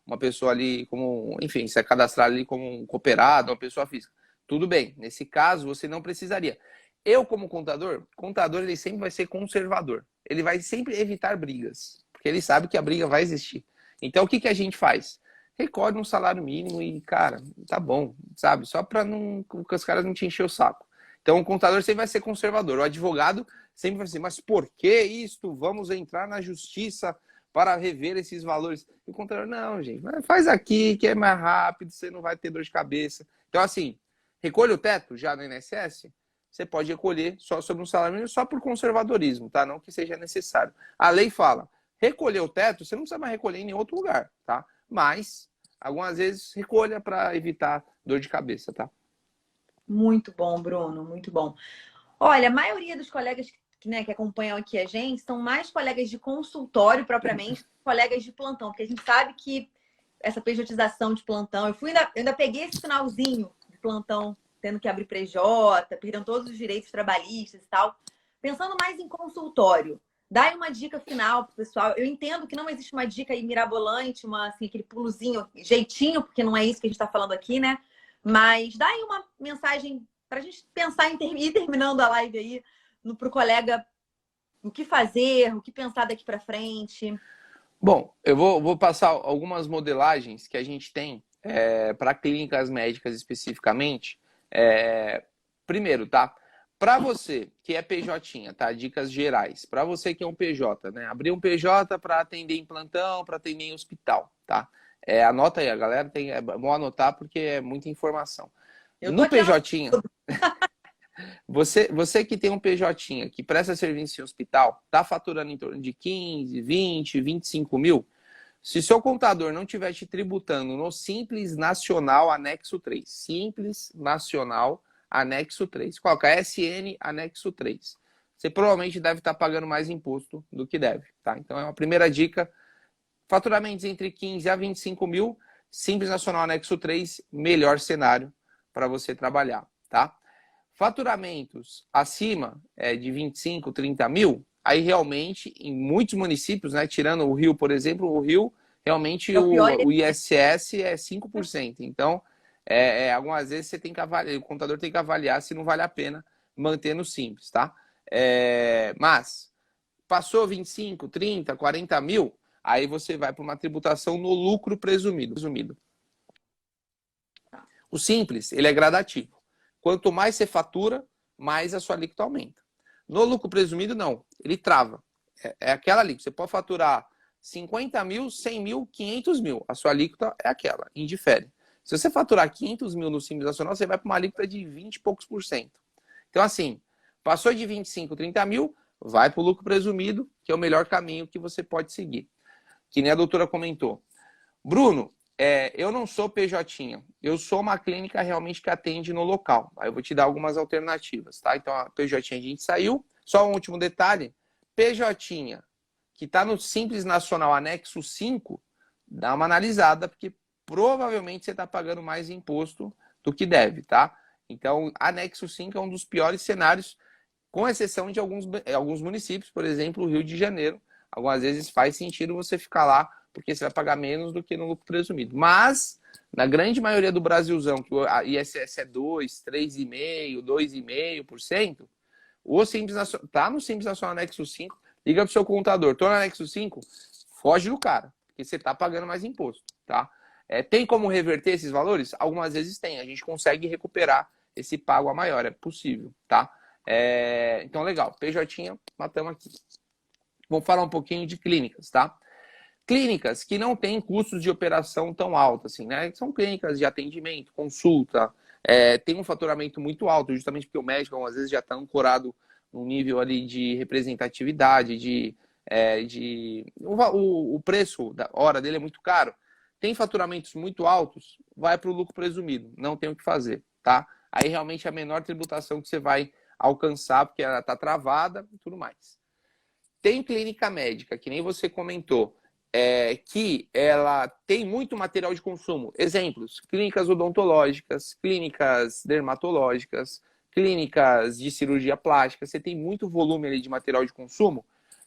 uma pessoa ali como, enfim, se é cadastrar ali como um cooperado, uma pessoa física. Tudo bem, nesse caso você não precisaria. Eu, como contador ele sempre vai ser conservador. Ele vai sempre evitar brigas, porque ele sabe que a briga vai existir. Então, o que, que a gente faz? Recolhe um salário mínimo e, cara, tá bom, sabe? Só para não, os caras não te encher o saco. Então, o contador sempre vai ser conservador. O advogado sempre vai ser, mas por que isto? Vamos entrar na justiça para rever esses valores. E o contador, não, gente, faz aqui que é mais rápido, você não vai ter dor de cabeça. Então, assim, recolhe o teto já no INSS, você pode recolher só sobre um salário mínimo, só por conservadorismo, tá? Não que seja necessário. A lei fala, recolher o teto, você não precisa mais recolher em nenhum outro lugar, tá? Mas, algumas vezes, recolha para evitar dor de cabeça, tá? Muito bom, Bruno, muito bom. Olha, a maioria dos colegas que acompanham aqui a gente são mais colegas de consultório, propriamente, colegas de plantão, porque a gente sabe que essa pejotização de plantão, eu ainda peguei esse finalzinho de plantão, tendo que abrir PJ, perdendo todos os direitos trabalhistas e tal. Pensando mais em consultório, dá aí uma dica final pro pessoal. Eu entendo que não existe uma dica aí mirabolante, assim, aquele pulozinho, jeitinho, porque não é isso que a gente está falando aqui, né? Mas dá aí uma mensagem para a gente pensar em ir terminando a live aí, para o colega, o que fazer, o que pensar daqui para frente. Bom, eu vou passar algumas modelagens que a gente tem para clínicas médicas especificamente. Primeiro, tá? Para você que é PJ, tá? Dicas gerais. Para você que é um PJ, né? Abrir um PJ para atender em plantão, para atender em hospital, tá? Anota aí, a galera é bom anotar porque é muita informação. No PJ, você que tem um PJ que presta serviço em hospital, tá faturando em torno de 15, 20, 25 mil. Se seu contador não estiver te tributando no Simples Nacional Anexo 3, Simples Nacional Anexo 3, coloca SN Anexo 3, você provavelmente deve estar pagando mais imposto do que deve, tá? Então é uma primeira dica, faturamentos entre 15 a 25 mil, Simples Nacional Anexo 3, melhor cenário para você trabalhar, tá? Faturamentos acima de 25, 30 mil, aí realmente, em muitos municípios, né, tirando o Rio, por exemplo, o Rio, realmente o ISS é 5%. Então, algumas vezes você tem que avaliar, o contador tem que avaliar se não vale a pena manter no Simples, tá? Mas, passou 25, 30, 40 mil, aí você vai para uma tributação no lucro presumido. O Simples, ele é gradativo. Quanto mais você fatura, mais a sua alíquota aumenta. No lucro presumido, não. Ele trava. É aquela alíquota. Você pode faturar 50 mil, 100 mil, 500 mil. A sua alíquota é aquela, indifere. Se você faturar 500 mil no Simples Nacional, você vai para uma alíquota de 20 e poucos por cento. Então, assim, passou de 25, 30 mil, vai para o lucro presumido, que é o melhor caminho que você pode seguir. Que nem a doutora comentou. Bruno, eu não sou PJ, eu sou uma clínica realmente que atende no local. Aí eu vou te dar algumas alternativas, tá? Então, a PJ a gente saiu. Só um último detalhe. PJ, que está no Simples Nacional Anexo 5, dá uma analisada, porque provavelmente você está pagando mais imposto do que deve, tá? Então, Anexo 5 é um dos piores cenários, com exceção de alguns municípios, por exemplo, o Rio de Janeiro. Algumas vezes faz sentido você ficar lá, porque você vai pagar menos do que no lucro presumido. Mas, na grande maioria do Brasilzão, que a ISS é 2, 3,5%, 2,5%, o Simples Nacional, tá no Simples Nacional Anexo 5, liga pro seu contador, tô no Anexo 5, foge do cara, porque você tá pagando mais imposto, tá? Tem como reverter esses valores? Algumas vezes tem, a gente consegue recuperar esse pago a maior, é possível, tá? Então, legal, PJ, matamos aqui. Vamos falar um pouquinho de clínicas, tá? Clínicas que não têm custos de operação tão altos, assim, né? São clínicas de atendimento, consulta, tem um faturamento muito alto, justamente porque o médico, às vezes, já está ancorado num nível ali de representatividade, o preço da hora dele é muito caro. Tem faturamentos muito altos, vai para o lucro presumido, não tem o que fazer, tá? Aí, realmente, é a menor tributação que você vai alcançar, porque ela está travada e tudo mais. Tem clínica médica, que nem você comentou, que ela tem muito material de consumo. Exemplos, clínicas odontológicas, clínicas dermatológicas, clínicas de cirurgia plástica. Você tem muito volume ali de material de consumo,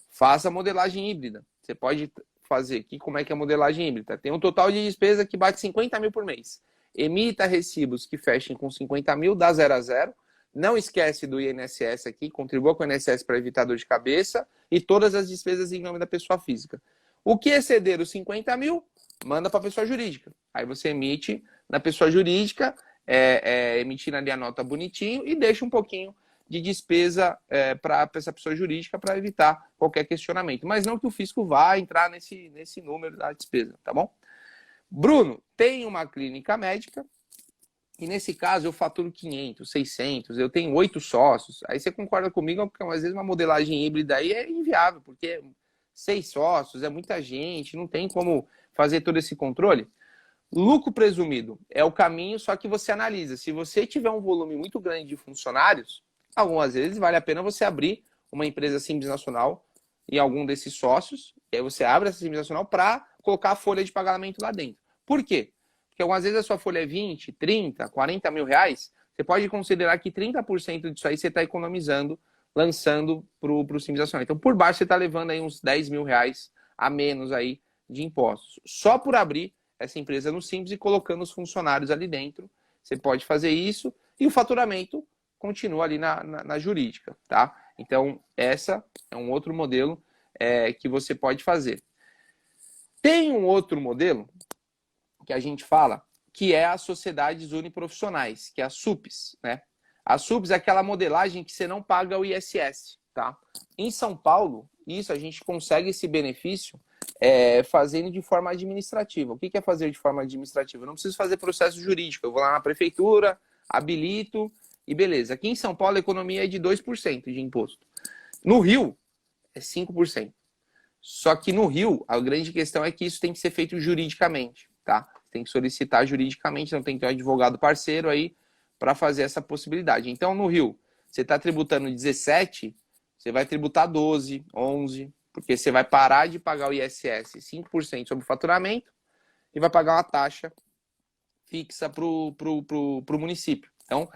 faça modelagem híbrida. Você pode fazer aqui como é que é a modelagem híbrida. Tem um total de despesa que bate 50 mil por mês. Emita recibos que fechem com 50 mil, dá 0 a 0. Não esquece do INSS aqui, contribua com o INSS para evitar dor de cabeça e todas as despesas em nome da pessoa física. O que exceder os 50 mil, manda para a pessoa jurídica. Aí você emite na pessoa jurídica, emitindo ali a nota bonitinho e deixa um pouquinho de despesa para essa pessoa jurídica para evitar qualquer questionamento. Mas não que o fisco vá entrar nesse número da despesa, tá bom? Bruno, tem uma clínica médica e nesse caso eu faturo 500, 600, eu tenho 8 sócios. Aí você concorda comigo que às vezes uma modelagem híbrida aí é inviável, porque 6 sócios é muita gente, não tem como fazer todo esse controle. Lucro presumido é o caminho, só que você analisa. Se você tiver um volume muito grande de funcionários, algumas vezes vale a pena você abrir uma empresa simples nacional em algum desses sócios, e aí você abre essa simples nacional para colocar a folha de pagamento lá dentro. Por quê? Porque algumas vezes a sua folha é 20, 30, 40 mil reais, você pode considerar que 30% disso aí você está economizando, lançando para o simples nacional. Então, por baixo, você está levando aí uns 10 mil reais a menos aí de impostos. Só por abrir essa empresa no Simples e colocando os funcionários ali dentro, você pode fazer isso e o faturamento continua ali na jurídica, tá? Então, essa é um outro modelo que você pode fazer. Tem um outro modelo que a gente fala, que é as sociedades uniprofissionais, que é a SUPs, né? A SUPs é aquela modelagem que você não paga o ISS, tá? Em São Paulo, isso a gente consegue esse benefício fazendo de forma administrativa. O que é fazer de forma administrativa? Eu não preciso fazer processo jurídico. Eu vou lá na prefeitura, habilito e beleza. Aqui em São Paulo a economia é de 2% de imposto. No Rio, é 5%. Só que no Rio, a grande questão é que isso tem que ser feito juridicamente, tá? Tem que solicitar juridicamente, então tem que ter um advogado parceiro aí para fazer essa possibilidade. Então, no Rio, você está tributando 17%, você vai tributar 12%, 11%, porque você vai parar de pagar o ISS 5% sobre o faturamento e vai pagar uma taxa fixa para o município. Então,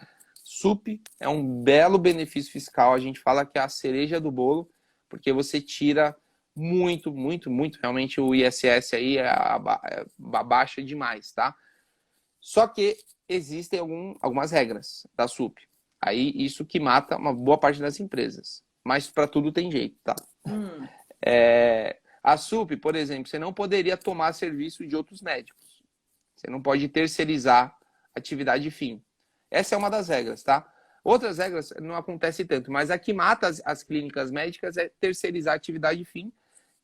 SUP é um belo benefício fiscal. A gente fala que é a cereja do bolo, porque você tira muito, muito, muito. Realmente o ISS aí abaixa demais, tá? Só que existem algumas regras da SUP. Aí isso que mata uma boa parte das empresas. Mas para tudo tem jeito, tá? A SUP, por exemplo, você não poderia tomar serviço de outros médicos. Você não pode terceirizar atividade fim. Essa é uma das regras, tá? Outras regras não acontece tanto, mas a que mata as clínicas médicas é terceirizar a atividade fim,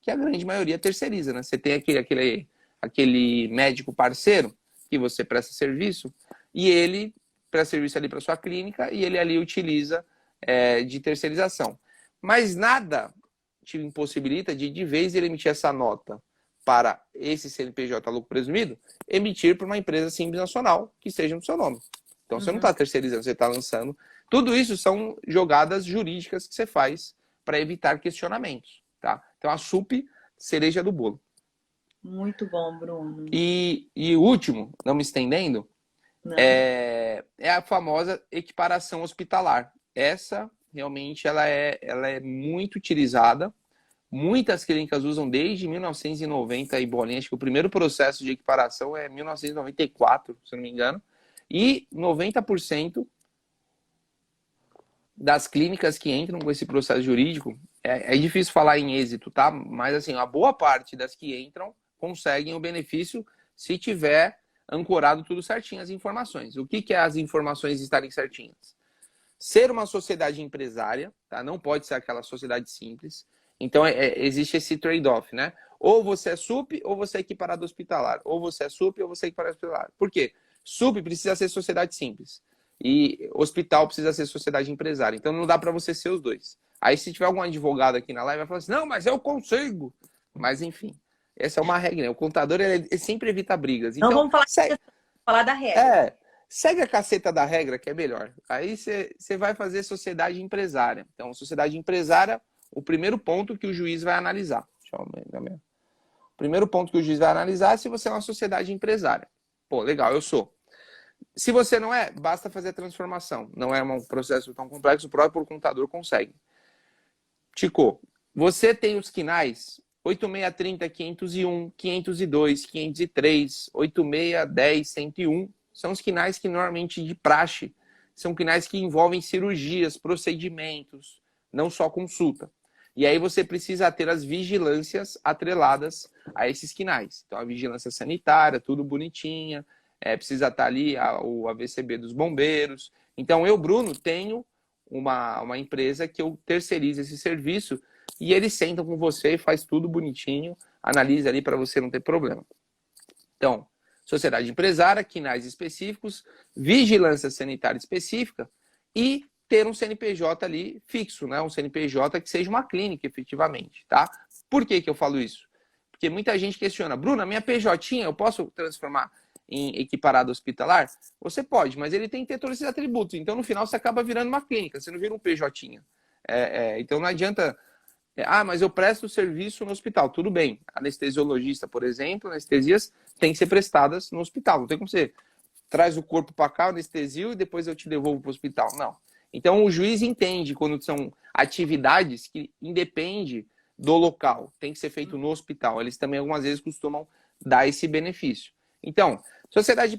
que a grande maioria terceiriza, né? Você tem aquele médico parceiro que você presta serviço e ele presta serviço ali para sua clínica e ele ali utiliza de terceirização. Mas nada te impossibilita de vez ele emitir essa nota para esse CNPJ lucro presumido, emitir para uma empresa simples nacional que esteja no seu nome. Então você não está terceirizando, você está lançando. Tudo isso são jogadas jurídicas que você faz para evitar questionamentos, tá? Então a SUP, cereja do bolo. Muito bom, Bruno. E o último, não me estendendo, é a famosa equiparação hospitalar. Essa realmente ela é muito utilizada. Muitas clínicas usam desde 1990 e bolinha. Acho que o primeiro processo de equiparação é 1994, se não me engano. E 90% das clínicas que entram com esse processo jurídico, é difícil falar em êxito, tá? Mas assim, a boa parte das que entram conseguem o benefício se tiver ancorado tudo certinho as informações. O que é as informações estarem certinhas? Ser uma sociedade empresária, tá? Não pode ser aquela sociedade simples. Então, existe esse trade-off, né? Ou você é SUP, ou você é equiparado hospitalar. Ou você é SUP, ou você é equiparado hospitalar. Por quê? SUP precisa ser sociedade simples. E hospital precisa ser sociedade empresária. Então, não dá para você ser os dois. Aí, se tiver algum advogado aqui na live, vai falar assim, não, mas eu consigo. Mas, enfim, essa é uma regra, né? O contador, ele sempre evita brigas. Então, vamos falar da regra. Segue a caceta da regra, que é melhor. Aí, você vai fazer sociedade empresária. Então, sociedade empresária, o primeiro ponto que o juiz vai analisar. Deixa eu ver. O primeiro ponto que o juiz vai analisar é se você é uma sociedade empresária. Pô, legal, eu sou. Se você não é, basta fazer a transformação. Não é um processo tão complexo, o próprio contador consegue. Tico, você tem os quinais 8630, 501, 502, 503, 8610, 101. São os quinais que normalmente de praxe são quinais que envolvem cirurgias, procedimentos, não só consulta. E aí você precisa ter as vigilâncias atreladas a esses quinais. Então a vigilância sanitária, tudo bonitinha, precisa estar ali o AVCB dos bombeiros. Então eu, Bruno, tenho uma empresa que eu terceirizo esse serviço e eles sentam com você e faz tudo bonitinho, analisa ali para você não ter problema. Então, sociedade empresária, quinais específicos, vigilância sanitária específica e ter um CNPJ ali fixo, né? Um CNPJ que seja uma clínica, efetivamente, tá? Por que que eu falo isso? Porque muita gente questiona, Bruna, minha PJ eu posso transformar em equiparado hospitalar? Você pode, mas ele tem que ter todos esses atributos. Então, no final, você acaba virando uma clínica, você não vira um PJ. Então, não adianta... mas eu presto serviço no hospital. Tudo bem. Anestesiologista, por exemplo, anestesias têm que ser prestadas no hospital. Não tem como você traz o corpo para cá, anestesio, e depois eu te devolvo para o hospital. Não. Então, o juiz entende quando são atividades que independem do local. Tem que ser feito no hospital. Eles também, algumas vezes, costumam dar esse benefício. Então, sociedade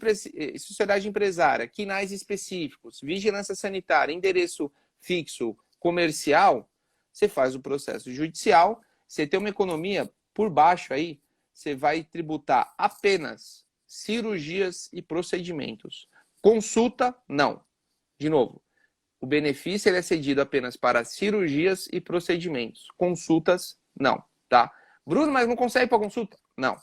empresária, quinais específicos, vigilância sanitária, endereço fixo, comercial, você faz o processo judicial, você tem uma economia por baixo aí, você vai tributar apenas cirurgias e procedimentos. Consulta, não. De novo, o benefício ele é cedido apenas para cirurgias e procedimentos. Consultas, não. Tá? Bruno, mas não consegue para consulta? Não.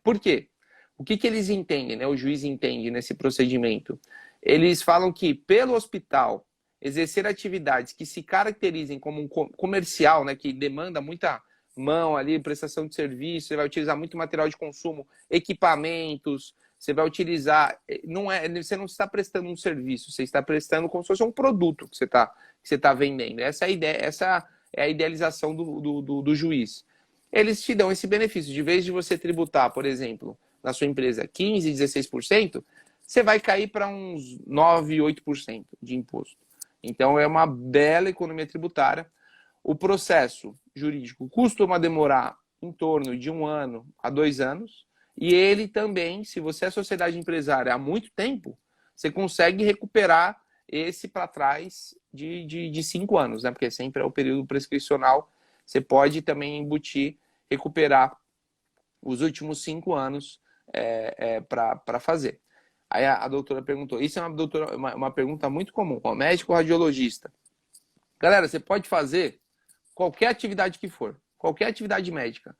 Por quê? O que eles entendem, né? O juiz entende nesse procedimento? Eles falam que pelo hospital exercer atividades que se caracterizem como um comercial, né, que demanda muita mão ali, prestação de serviço, você vai utilizar muito material de consumo, equipamentos, você vai utilizar... você não está prestando um serviço, você está prestando como se fosse um produto que você está vendendo. Essa é a ideia, essa é a idealização do juiz. Eles te dão esse benefício. De vez de você tributar, por exemplo, na sua empresa 15%, 16%, você vai cair para uns 9%, 8% de imposto. Então, é uma bela economia tributária. O processo jurídico costuma demorar em torno de 1 ano a 2 anos. E ele também, se você é sociedade empresária há muito tempo, você consegue recuperar esse para trás de 5 anos, né? Porque sempre é o período prescricional. Você pode também embutir, recuperar os últimos 5 anos para fazer. Aí a doutora perguntou, isso é uma pergunta muito comum, ó, médico ou radiologista. Galera, você pode fazer qualquer atividade que for, qualquer atividade médica.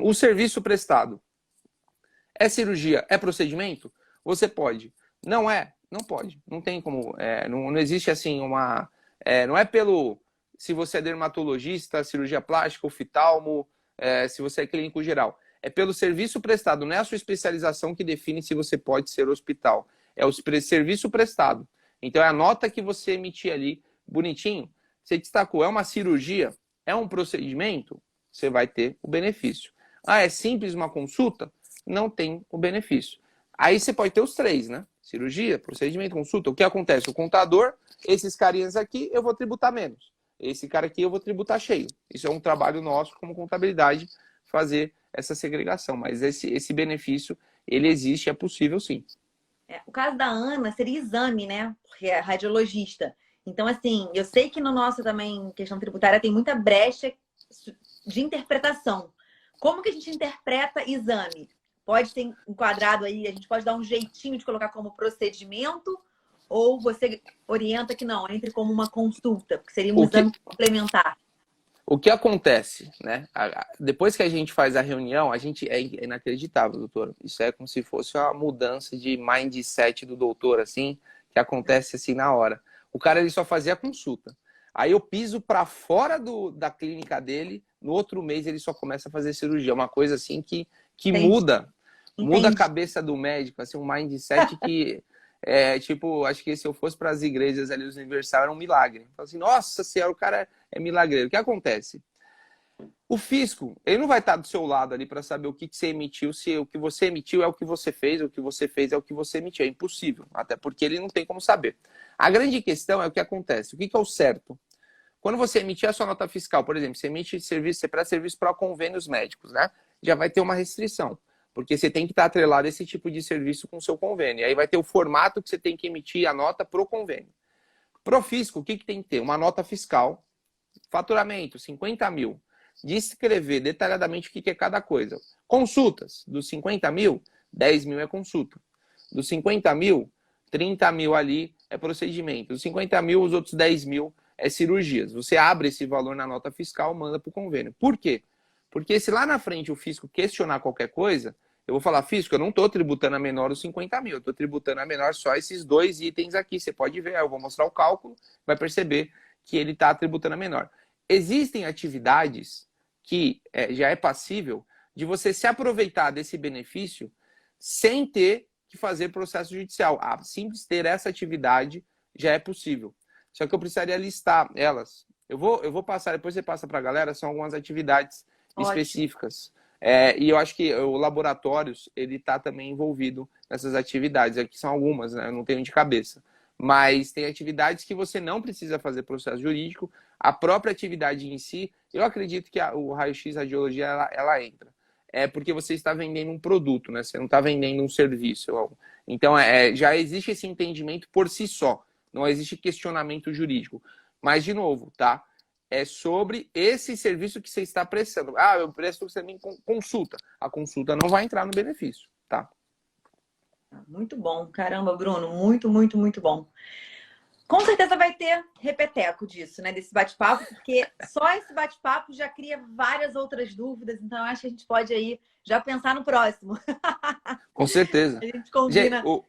O serviço prestado é cirurgia, é procedimento? Você pode. Não é? Não pode. Não tem como. Não existe assim uma... não é pelo... Se você é dermatologista, cirurgia plástica, oftalmo, se você é clínico geral. É pelo serviço prestado, não é a sua especialização que define se você pode ser hospital. É o serviço prestado. Então é a nota que você emitir ali, bonitinho. Você destacou, é uma cirurgia? É um procedimento? Você vai ter o benefício. É simples uma consulta? Não tem o benefício. Aí você pode ter os 3, né? Cirurgia, procedimento, consulta. O que acontece? O contador, esses carinhas aqui, eu vou tributar menos. Esse cara aqui eu vou tributar cheio. Isso é um trabalho nosso como contabilidade, fazer essa segregação, mas esse benefício, ele existe, é possível sim. O caso da Ana seria exame, né? Porque é radiologista. Então, assim, eu sei que no nosso também, questão tributária, tem muita brecha de interpretação. Como que a gente interpreta exame? Pode ser enquadrado aí, a gente pode dar um jeitinho de colocar como procedimento, ou você orienta que não, entre como uma consulta, porque seria um exame complementar. O que acontece, né? Depois que a gente faz a reunião, é inacreditável, doutor. Isso é como se fosse uma mudança de mindset do doutor, assim, que acontece assim na hora. O cara ele só fazia a consulta. Aí eu piso para fora da clínica dele, no outro mês ele só começa a fazer cirurgia. Uma coisa assim que muda a cabeça do médico, assim, um mindset que... tipo, acho que se eu fosse para as igrejas ali, os universais, era um milagre. Falo assim, nossa senhora, o cara é milagreiro. O que acontece? O fisco, ele não vai estar do seu lado ali para saber o que você emitiu, se o que você emitiu é o que você fez, o que você fez é o que você emitiu. É impossível, até porque ele não tem como saber. A grande questão é o que acontece. O que é o certo? Quando você emitir a sua nota fiscal, por exemplo, você emite serviço, você presta serviço para convênios médicos, né? Já vai ter uma restrição, porque você tem que estar atrelado a esse tipo de serviço com o seu convênio. Aí vai ter o formato que você tem que emitir a nota pro convênio. Pro fisco, o que tem que ter? Uma nota fiscal, faturamento, 50 mil. Descrever detalhadamente o que é cada coisa. Consultas, dos 50 mil, 10 mil é consulta. Dos 50 mil, 30 mil ali é procedimento. Dos 50 mil, os outros 10 mil é cirurgias. Você abre esse valor na nota fiscal, manda para o convênio. Por quê? Porque se lá na frente o fisco questionar qualquer coisa, eu vou falar, fisco, eu não estou tributando a menor os 50 mil, eu estou tributando a menor só esses 2 itens aqui. Você pode ver, eu vou mostrar o cálculo, vai perceber que ele está tributando a menor. Existem atividades que já é passível de você se aproveitar desse benefício sem ter que fazer processo judicial. Simples ter essa atividade já é possível. Só que eu precisaria listar elas. Eu vou passar, depois você passa para a galera, são algumas atividades específicas. E eu acho que o Laboratórios, ele está também envolvido nessas atividades. Aqui são algumas, né? Eu não tenho de cabeça. Mas tem atividades que você não precisa fazer processo jurídico. A própria atividade em si, eu acredito que o raio-x, a radiologia, ela entra. É porque você está vendendo um produto, né? Você não está vendendo um serviço. Então, já existe esse entendimento por si só. Não existe questionamento jurídico. Mas, de novo, tá? É sobre esse serviço que você está prestando. Eu presto também consulta. A consulta não vai entrar no benefício, tá? Muito bom. Caramba, Bruno. Muito, muito, muito bom. Com certeza vai ter repeteco disso, né? Desse bate-papo, porque só esse bate-papo já cria várias outras dúvidas. Então, eu acho que a gente pode aí já pensar no próximo. Com certeza. A gente combina. Gente,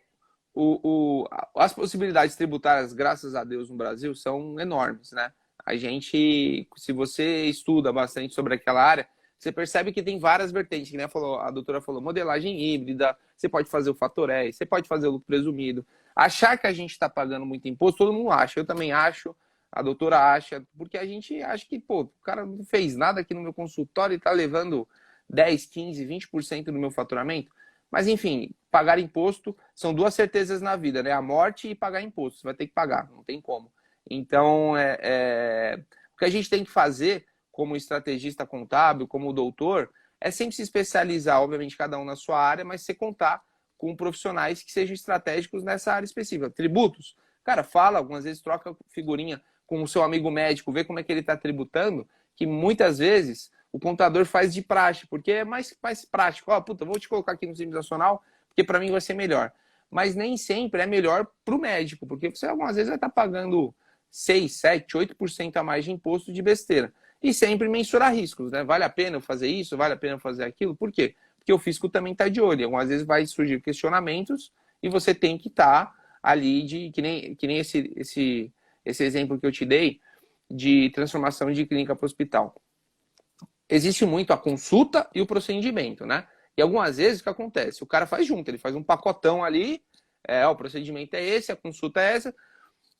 as possibilidades tributárias, graças a Deus, no Brasil, são enormes, né? A gente, se você estuda bastante sobre aquela área, você percebe que tem várias vertentes, que, né, a doutora falou, modelagem híbrida, você pode fazer o fatoré, você pode fazer o lucro presumido. Achar que a gente está pagando muito imposto, todo mundo acha. Eu também acho, a doutora acha, porque a gente acha que, o cara não fez nada aqui no meu consultório e está levando 10, 15, 20% do meu faturamento. Mas, enfim, pagar imposto são duas certezas na vida, né? A morte e pagar imposto. Você vai ter que pagar, não tem como. Então, o que a gente tem que fazer como estrategista contábil, como doutor, é sempre se especializar, obviamente, cada um na sua área, mas você contar com profissionais que sejam estratégicos nessa área específica. Tributos, cara, fala, algumas vezes troca figurinha com o seu amigo médico, vê como é que ele está tributando, que muitas vezes o contador faz de praxe, porque é mais prático. Vou te colocar aqui no Simples Nacional, porque para mim vai ser melhor. Mas nem sempre é melhor para o médico, porque você algumas vezes vai estar pagando 6, 7, 8% a mais de imposto de besteira. E sempre mensurar riscos, né? Vale a pena eu fazer isso? Vale a pena eu fazer aquilo? Por quê? Porque o fisco também está de olho. Algumas vezes vai surgir questionamentos e você tem que estar ali, que nem esse exemplo que eu te dei, de transformação de clínica para hospital. Existe muito a consulta e o procedimento, né? E algumas vezes o que acontece? O cara faz junto, ele faz um pacotão ali, o procedimento é esse, a consulta é essa,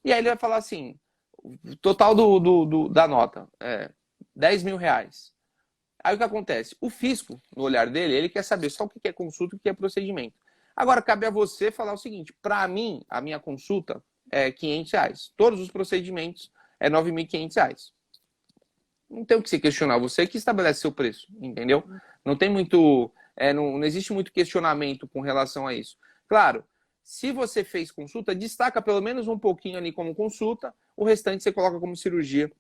e aí ele vai falar assim, o total da nota é 10 mil reais. Aí o que acontece? O fisco, no olhar dele, ele quer saber só o que é consulta e o que é procedimento. Agora, cabe a você falar o seguinte, para mim, a minha consulta é 500 reais. Todos os procedimentos é 9.500 reais. Não tem o que se questionar, você que estabelece seu preço, entendeu? Não tem muito, não existe muito questionamento com relação a isso. Claro, se você fez consulta, destaca pelo menos um pouquinho ali como consulta, o restante você coloca como cirurgia,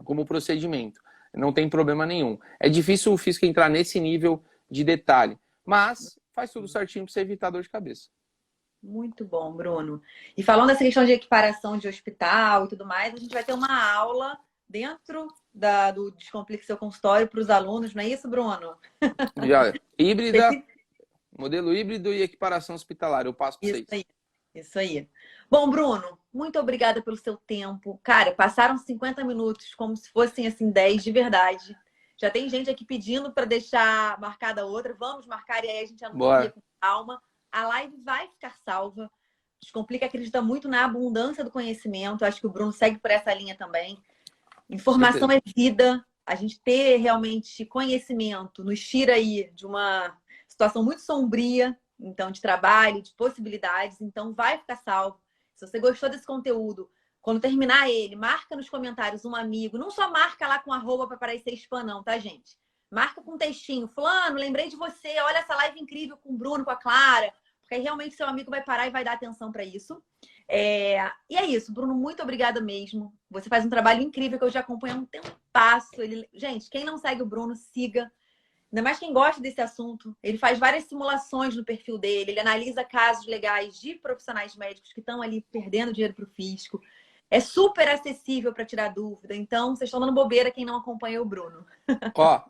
como procedimento. Não tem problema nenhum. É difícil o fisco entrar nesse nível de detalhe, mas faz tudo certinho para você evitar dor de cabeça. Muito bom, Bruno. E falando dessa questão de equiparação de hospital e tudo mais, a gente vai ter uma aula dentro do Descomplique Seu Consultório para os alunos, não é isso, Bruno? Já, híbrida, modelo híbrido e equiparação hospitalar, eu passo para vocês. Isso aí. Bom, Bruno, muito obrigada pelo seu tempo. Cara, passaram 50 minutos como se fossem assim 10 de verdade. Já tem gente aqui pedindo para deixar marcada outra. Vamos marcar e aí a gente anuncia com calma. A live vai ficar salva. Descomplica acredita muito na abundância do conhecimento. Acho que o Bruno segue por essa linha também. Informação é vida. A gente ter realmente conhecimento nos tira aí de uma situação muito sombria, então, de trabalho, de possibilidades. Então, vai ficar salvo. Se você gostou desse conteúdo, Quando terminar ele, marca nos comentários um amigo. Não só marca lá com arroba para parecer spam, não, tá, gente? Marca com um textinho. Fulano, lembrei de você. Olha essa live incrível com o Bruno, com a Clara. Porque aí realmente seu amigo vai parar e vai dar atenção para isso. E é isso, Bruno, muito obrigada mesmo. Você faz um trabalho incrível que eu já acompanho há um tempasso. Gente, quem não segue o Bruno, siga. Ainda mais quem gosta desse assunto. Ele faz várias simulações no perfil dele. Ele analisa casos legais de profissionais médicos que estão ali perdendo dinheiro para o fisco. É super acessível para tirar dúvida. Então, vocês estão dando bobeira quem não acompanha o Bruno. Ó,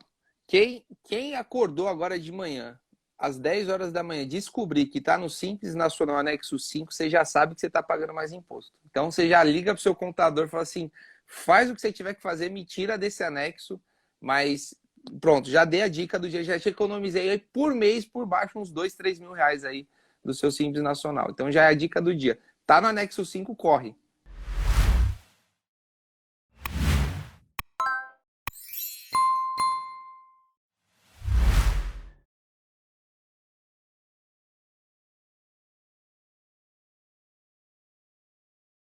quem acordou agora de manhã, às 10 horas da manhã, descobrir que está no Simples Nacional Anexo 5, você já sabe que você está pagando mais imposto. Então, você já liga para o seu contador e fala assim, faz o que você tiver que fazer, me tira desse anexo, mas pronto, já dei a dica do dia, já te economizei aí por mês, por baixo, uns 2, 3 mil reais aí do seu Simples Nacional. Então, já é a dica do dia. Tá no Anexo 5, corre.